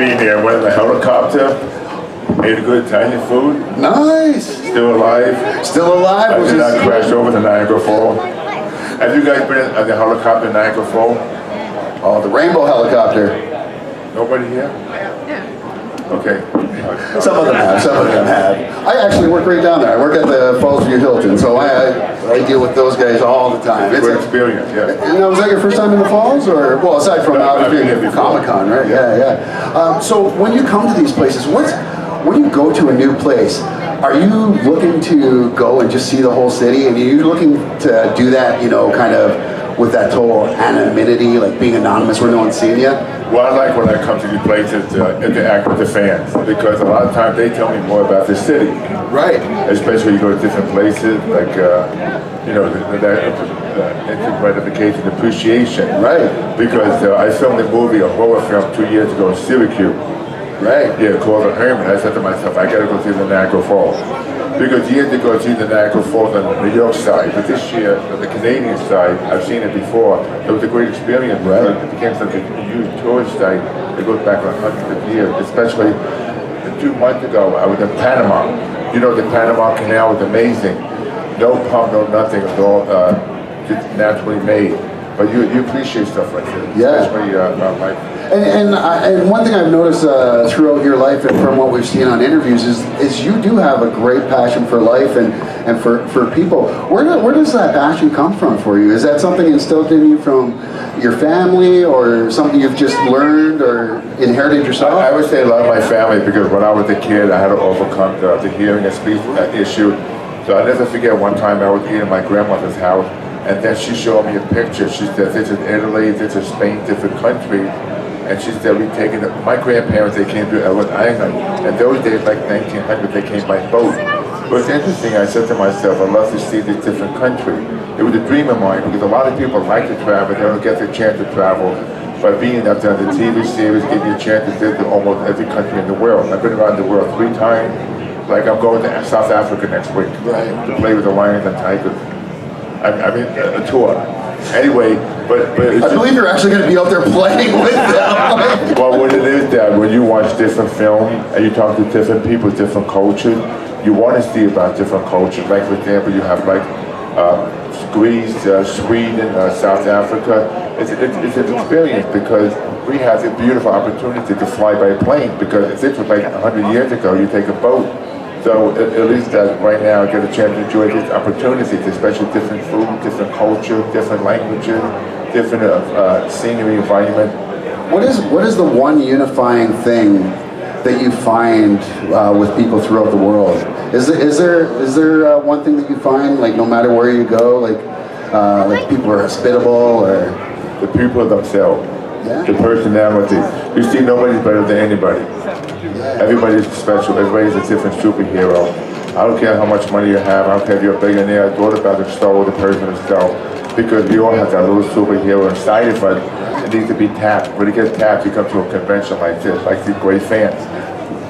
been there. Went in the helicopter, ate a good Italian food. Nice. Still alive. Still alive. I did not crash over the Niagara Falls. Have you guys been in the helicopter in Niagara Falls? Oh, the rainbow helicopter. Nobody here? Okay. Some of them have. Some of them have. I actually work right down there. I work at the Falls View Hilton, so I deal with those guys all the time. It's a good experience, yeah. Now, was that your first time in the Falls, or well, aside from being at Comic-Con, right? Yeah. So when you come to these places, when you go to a new place, are you looking to go and just see the whole city, and are you looking to do that, kind of with that total anonymity, like being anonymous where no one's seeing you? Well, I like when I come to these places to interact with the fans, because a lot of times they tell me more about the city. Right. Especially when you go to different places, like, instant gratification, appreciation. Right. Because I filmed a movie, a horror film 2 years ago in Syracuse. Right. Yeah, called The Hermit. I said to myself, I gotta go see the Niagara Falls. Because years ago I see the Niagara Falls on the New York side, but this year on the Canadian side, I've seen it before. It was a great experience. Right. It became such a huge tourist site. It goes back 100 years. Especially 2 months ago, I was in Panama. The Panama Canal was amazing. No pump, no nothing. It was all just naturally made. But you appreciate stuff like this. Yeah. Especially like. And one thing I've noticed throughout your life and from what we've seen on interviews is you do have a great passion for life and for people. Where does that passion come from for you? Is that something instilled in you from your family, or something you've just learned or inherited yourself? I would say a lot of my family, because when I was a kid, I had to overcome the hearing and speech issue. So I'll never forget one time I was eating at my grandmother's house, and then she showed me a picture. She said, this is Italy, this is Spain, different countries. And she said, my grandparents, they came to Ellis Island. And those days, like 1900, they came by boat. But it's interesting, I said to myself, I'd love to see this different country. It was a dream of mine, because a lot of people like to travel, they don't get the chance to travel. But being up there, the TV series gave me a chance to visit almost every country in the world. I've been around the world 3 times. Like I'm going to South Africa next week to play with the Lions and Tigers. I mean, a tour. Anyway, but I believe you're actually going to be out there playing with them. Well, what it is that when you watch different films and you talk to different people, different cultures, you want to see about different cultures. Like, for example, you have Greece, Sweden, South Africa. It's an experience, because we have the beautiful opportunity to fly by plane, because if it was like 100 years ago, you take a boat. So at least right now I get a chance to enjoy these opportunities, especially different food, different culture, different languages, different scenery, environment. What is the one unifying thing that you find with people throughout the world? Is there one thing that you find, like, no matter where you go, like people are hospitable, or the people themselves, the personality. You see, nobody's better than anybody. Everybody's special. Everybody's a different superhero. I don't care how much money you have. I don't care if you're a billionaire. It's all about the soul of the person itself. Because we all have that little superhero inside of us. It needs to be tapped. When it gets tapped, you come to a convention like this, like these great fans.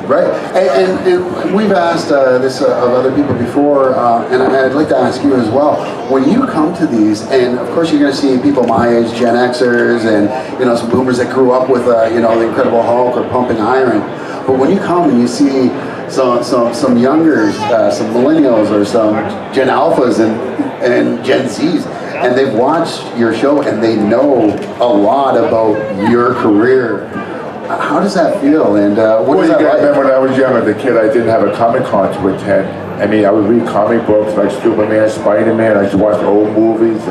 Right. And we've asked this of other people before, and I'd like to ask you as well. When you come to these, and of course you're going to see people my age, Gen Xers, and some boomers that grew up with the Incredible Hulk or Pumping Iron. But when you come and you see some younger, some millennials or some Gen Alphas and Gen Zs, and they've watched your show and they know a lot about your career, how does that feel? And what is that like? Remember when I was young as a kid, I didn't have a Comic-Con to attend. I mean, I would read comic books like Superman, Spider-Man. I used to watch old movies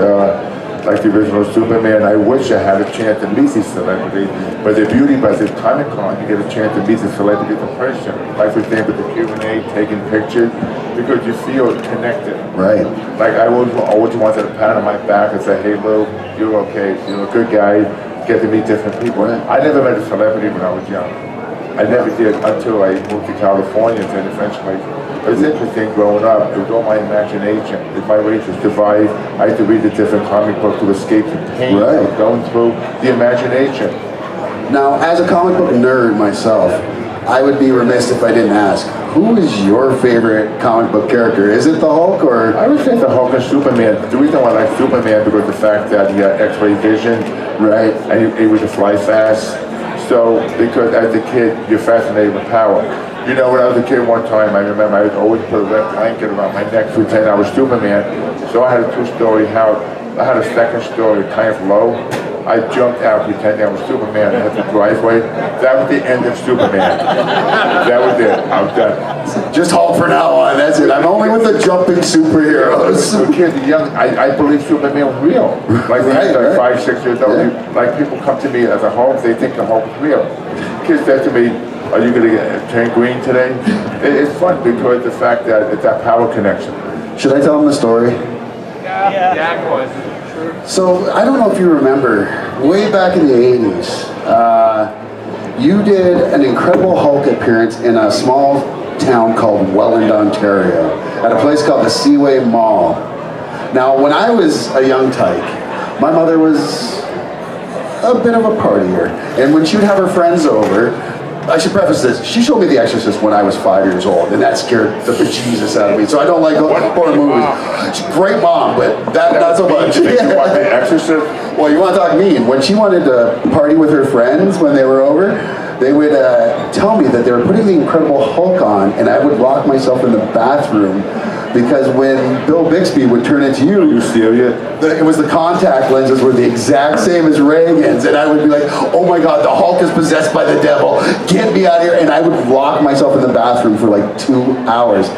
like the original Superman. I wish I had a chance to meet these celebrities. But the beauty about this Comic-Con, you get a chance to meet the celebrities in person. Like, for example, the Q&A, taking pictures, because you feel connected. Right. Like, I always wanted to pat on my back and say, hey, Lou, you're okay. You're a good guy. Get to meet different people. I never met a celebrity when I was young. I never did until I moved to California, and eventually. It was interesting growing up. It was all my imagination. If my race was divided, I had to read the different comic books to escape the pain of going through the imagination. Now, as a comic book nerd myself, I would be remiss if I didn't ask, who is your favorite comic book character? Is it the Hulk, or? I would say the Hulk and Superman. The reason why I like Superman because the fact that he had X-ray vision, right? And he was to fly fast. So, because as a kid, you're fascinated with power. You know, when I was a kid one time, I remember I would always put a red blanket around my neck to pretend I was Superman. So I had a 2-story house. I had a second story, kind of low. I jumped out pretending I was Superman. I had the driveway. That was the end of Superman. That was it. I was done. Just Hulk for now on. That's it. I'm only with the jumping superheroes. So kids are young. I believe Superman was real. Like when I was like 5, 6 years old, like people come to me as a Hulk, they think the Hulk is real. Kids said to me, "Are you going to turn green today?" It's fun because the fact that it's that power connection. Should I tell them the story? Yeah, of course. So, I don't know if you remember, way back in the 80s, you did an Incredible Hulk appearance in a small town called Welland, Ontario, at a place called the Seaway Mall. Now, when I was a young tyke, my mother was a bit of a partier, and when she would have her friends over, I should preface this, she showed me The Exorcist when I was 5 years old, and that scared the bejesus out of me. So I don't like horror movies. She's a great mom, but that not so much. The Exorcist? Well, you want to talk mean. When she wanted to party with her friends when they were over, they would tell me that they were putting the Incredible Hulk on, and I would lock myself in the bathroom because when Bill Bixby would turn into you, You serious? it was the contact lenses were the exact same as Reagan's, and I would be like, "Oh my God, the Hulk is possessed by the devil! Get me out of here!" And I would lock myself in the bathroom for like 2 hours.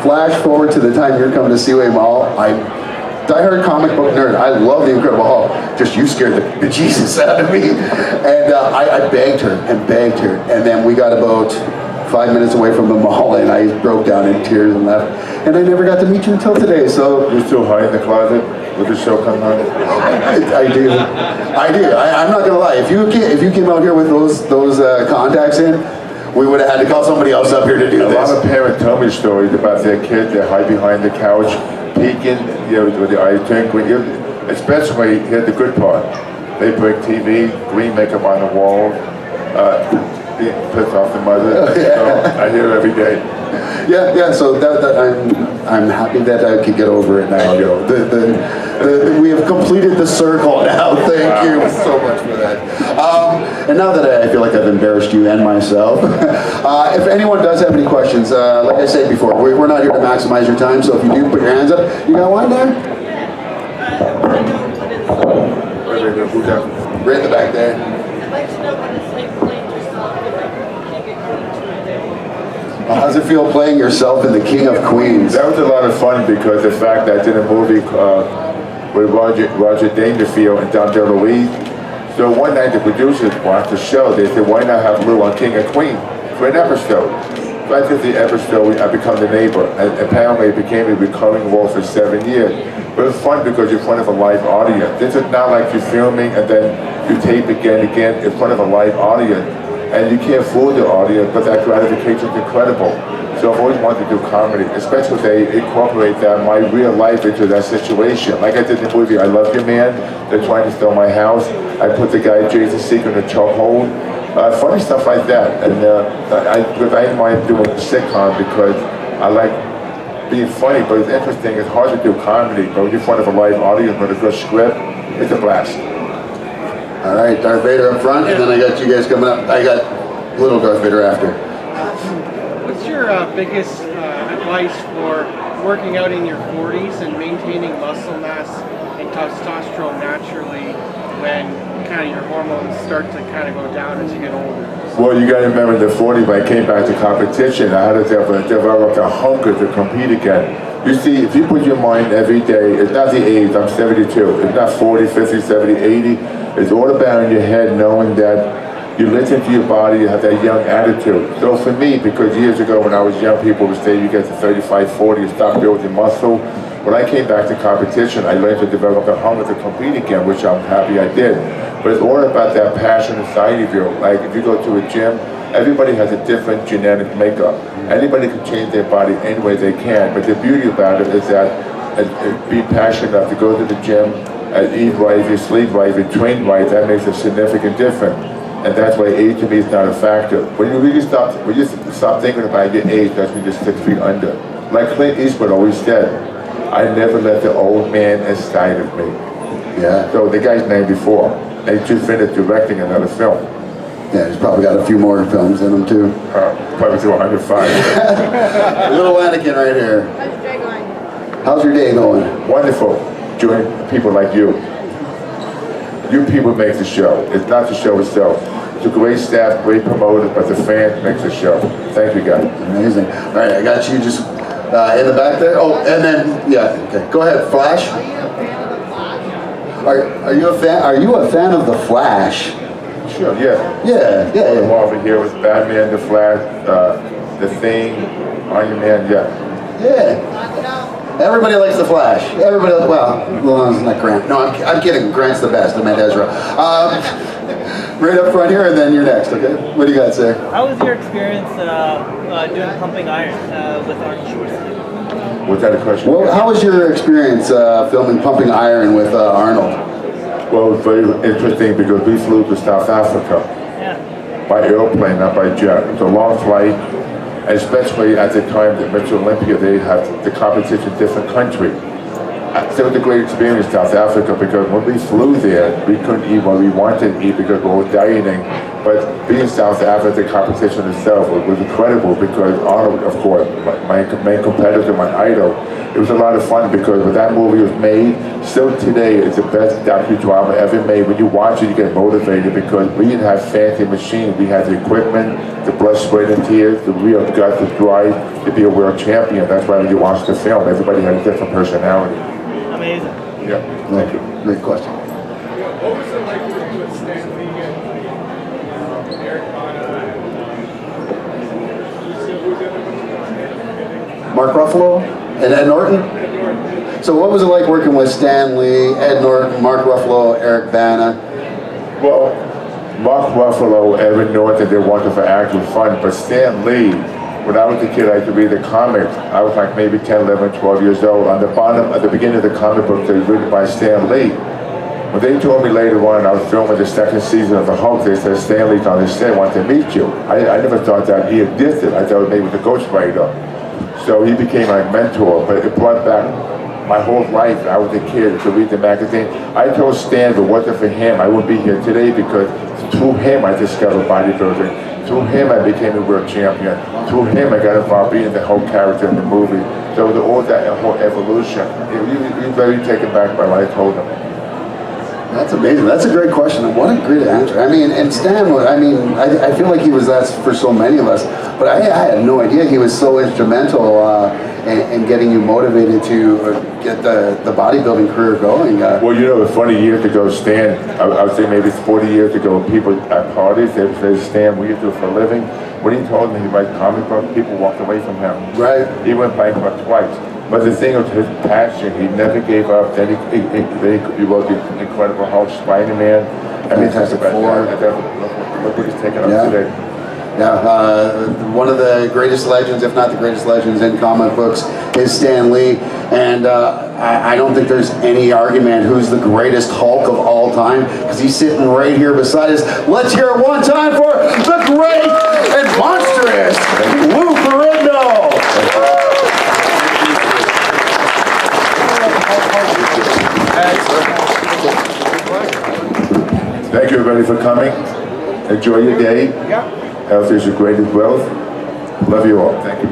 Flash forward to the time you're coming to Seaway Mall. I'm diehard comic book nerd. I love the Incredible Hulk. Just you scared the bejesus out of me, and I begged her and begged her, and then we got about 5 minutes away from the mall, and I broke down in tears and left. And I never got to meet you until today. So You're still high in the closet with the show coming on? I do. I'm not gonna lie. If you came out here with those contacts in, we would have had to call somebody else up here to do A this. lot of parents tell me stories about their kids. They hide behind the couch, peeking, with the eyes turned green. Especially, here's the good part. They break TV, green makeup on the wall, being pissed off the mother. So I hear it every day. Yeah. So that I'm happy that I could get over it now. We have completed the circle now. Thank you so much for that. And now that I feel like I've embarrassed you and myself, if anyone does have any questions, like I said before, we're not here to maximize your time. So if you do, put your hands up. You got one there? Right in the back there. I'd like to know what it's like playing yourself in the King of Queens for a day. How's it feel playing yourself in the King of Queens? That was a lot of fun because the fact that I did a movie with Roger Dangerfield and Dom DeLuise. So one night the producers watched the show. They said, "Why not have Lou on King of Queens for an episode?" So I did the episode. I become the neighbor, and apparently it became a recurring role for 7 years. But it's fun because you're in front of a live audience. This is not like you're filming and then you tape again in front of a live audience. And you can't fool the audience, but that gratification is incredible. So I've always wanted to do comedy, especially if they incorporate that my real life into that situation. Like I did in the movie I Love You Man. They're trying to steal my house. I put the guy Jason Segel in a chokehold. Funny stuff like that. And I didn't mind doing a sitcom because I like being funny, but it's interesting. It's hard to do comedy, but when you're in front of a live audience with a good script, it's a blast. All right, Darth Vader up front, and then I got you guys coming up. I got little Darth Vader after. What's your biggest advice for working out in your 40s and maintaining muscle mass and testosterone naturally when kind of your hormones start to kind of go down as you get older? Well, you got to remember in the 40s when I came back to competition, I had to develop a hunger to compete again. You see, if you put your mind every day, it's not the age, I'm 72, it's not 40, 50, 70, 80, it's all about in your head knowing that you listen to your body, you have that young attitude. So for me, because years ago when I was young, people would say you get to 35, 40, you stop building muscle. When I came back to competition, I learned to develop a hunger to compete again, which I'm happy I did. But it's all about that passion inside of you. Like if you go to a gym, everybody has a different genetic makeup. Anybody can change their body any way they can. But the beauty about it is that be passionate enough to go to the gym, eat right, if you sleep right, if you train right, that makes a significant difference. And that's why age to me is not a factor. When you stop thinking about your age, that's when you're 6 feet under. Like Clint Eastwood always said, I never let the old man inside of me. Yeah. So the guy's name before, they just finished directing another film. Yeah, he's probably got a few more films in him too. Probably to 105. Little Anakin right here. How's your day going? How's your day going? Wonderful. Join people like you. You people make the show. It's not the show itself. It's a great staff, great promoters, but the fans makes the show. Thank you, guys. Amazing. All right, I got you just in the back there. Oh, and then yeah. Okay, go ahead. Flash. Are you a fan of the Flash? Are you a fan? Are you a fan of the Flash? Sure, yeah. Yeah. Marvel here with Batman, The Flash, The Thing, Iron Man, yeah. Yeah. Everybody likes the Flash. Everybody, well, it's not Grant. No, I'm kidding. Grant's the best. I meant Ezra. Right up front here, and then you're next. Okay. What do you got, sir? How was your experience doing pumping iron with Arnold Schwarzenegger? Was that a question? Well, how was your experience filming Pumping Iron with Arnold? Well, it was very interesting because we flew to South Africa Yeah. by airplane, not by jet. It was a long flight, and especially at the time that Mr. Olympia, they had the competition in different country. It was a great experience in South Africa because when we flew there, we couldn't eat what we wanted to eat because we were dieting. But being in South Africa, the competition itself was incredible because Arnold, of course, my main competitor, my idol, it was a lot of fun because when that movie was made, still today, it's the best docudrama ever made. When you watch it, you get motivated because we didn't have fancy machines. We had the equipment, the blood, sweat, and tears, the real guts, the drive to be a world champion. That's why when you watch the film, everybody had a different personality. Amazing. Yeah, thank you. Great question. What was it like working with Stan Lee and Eric Bana? Mark Ruffalo and Ed Norton. So what was it like working with Stan Lee, Ed Norton, Mark Ruffalo, Eric Bana? Well, Mark Ruffalo, Evan Norton, they're wonderful actors, fun, but Stan Lee, when I was a kid, I used to read the comics. I was like maybe 10, 11, 12 years old. On the bottom, at the beginning of the comic book, they were written by Stan Lee. When they told me later on, I was filming the second season of The Hulk, they said, Stan Lee's on the set, want to meet you. I never thought that he existed. I thought maybe he was a ghostwriter. So he became my mentor, but it brought back my whole life. I was a kid to read the magazine. I told Stan, if it wasn't for him, I wouldn't be here today because through him I discovered bodybuilding. Through him I became a world champion. Through him I got involved being the whole character in the movie. So all that whole evolution, he very taken back by what I told him. That's amazing. That's a great question. What a great answer. I mean, and Stan, I feel like he was that for so many of us, but I had no idea he was so instrumental in getting you motivated to get the bodybuilding career going. Well, you know, it's funny, years ago, Stan, I would say maybe it's 40 years ago, people at parties, they would say, Stan, what do you do for a living? When he told me he writes comic books, people walked away from him. Right. He went bankrupt twice. But the thing was his passion, he never gave up. Then he wrote the Incredible Hulk, Spider-Man. I mean, Fantastic Four. Look what he's taken up Yeah. today. Yeah, one of the greatest legends, if not the greatest legends in comic books, is Stan Lee. And I don't think there's any argument who's the greatest Hulk of all time, because he's sitting right here beside us. Let's hear it one time for the great and monstrous Lou Ferrigno. Thank you, everybody, for coming. Enjoy your day. Health is your greatest wealth. Love you all. Thank you.